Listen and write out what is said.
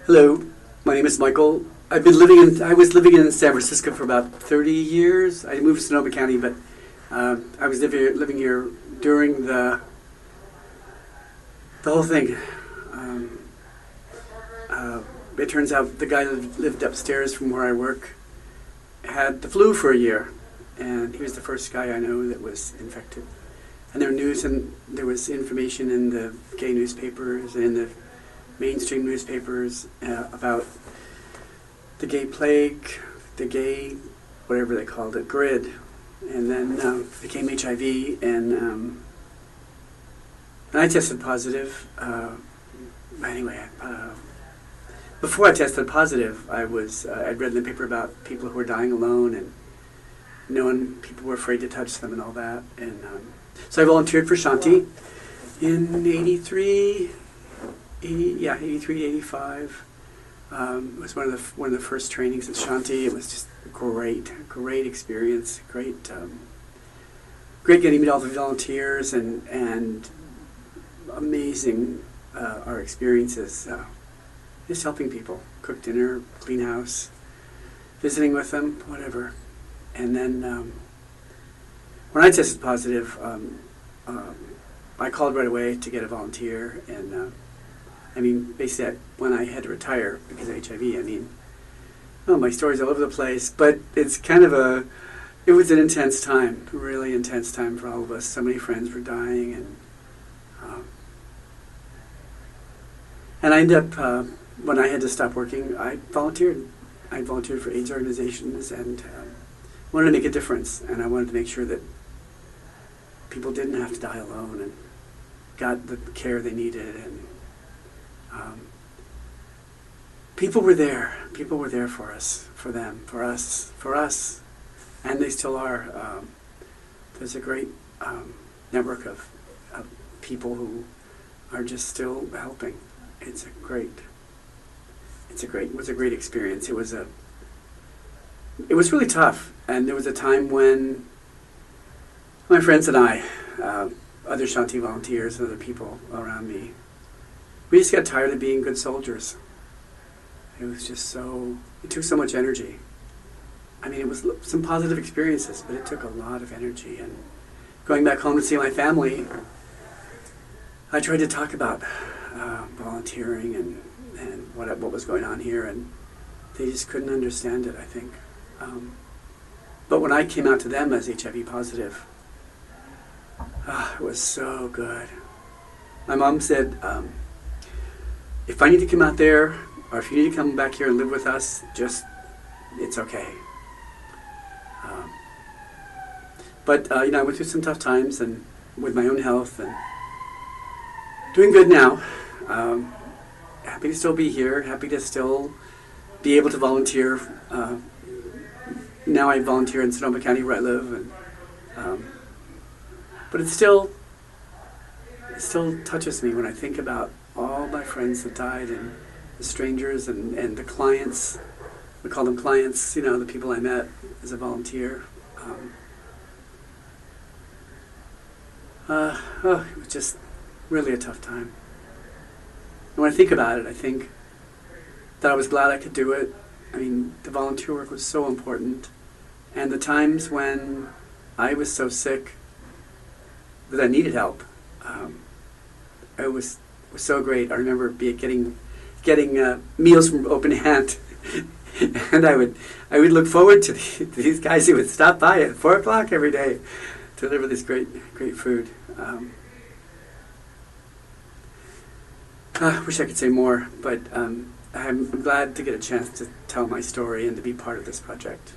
Hello, my name is Michael. I was living in San Francisco for about 30 years. I moved to Sonoma County, but I was living here during the whole thing. It turns out the guy that lived upstairs from where I work had the flu for a year, and he was the first guy I know that was infected. And there was information in the gay newspapers and in the mainstream newspapers about the gay plague, the gay, whatever they called it, grid, and then became HIV, and I tested positive. Before I tested positive, I'd read in the paper about people who were dying alone, and knowing people were afraid to touch them and all that, and so I volunteered for Shanti in 83, 85. It was one of the first trainings at Shanti. It was just a great experience. Great getting to meet all the volunteers and amazing our experiences. Just helping people, cook dinner, clean house, visiting with them, whatever. And then when I tested positive, I called right away to get a volunteer, and basically when I had to retire because of HIV, my story's all over the place, but it's it was an intense time, a really intense time for all of us. So many friends were dying, and I ended up, when I had to stop working, I volunteered. I volunteered for AIDS organizations and wanted to make a difference, and I wanted to make sure that people didn't have to die alone and got the care they needed, and people were there. People were there for us, for them, for us, and they still are. There's a great network of people who are just still helping. It was a great experience. It was really tough, and there was a time when my friends and I, other Shanti volunteers, other people around me, we just got tired of being good soldiers. It was just it took so much energy. It was some positive experiences, but it took a lot of energy. And going back home to see my family, I tried to talk about volunteering and what was going on here, and they just couldn't understand it, I think. But when I came out to them as HIV positive, it was so good. My mom said, if I need to come out there, or if you need to come back here and live with us, it's okay. But I went through some tough times, and with my own health, and doing good now. Happy to still be here, happy to still be able to volunteer. Now I volunteer in Sonoma County where I live, and but it still touches me when I think about all my friends that died, and the strangers, and the clients. We call them clients, the people I met as a volunteer. It was just really a tough time. And when I think about it, I think that I was glad I could do it. The volunteer work was so important. And the times when I was so sick that I needed help, it was so great. I remember getting meals from Open Hand, and I would look forward to these guys who would stop by at 4 o'clock every day to deliver this great food. I wish I could say more, but I'm glad to get a chance to tell my story and to be part of this project.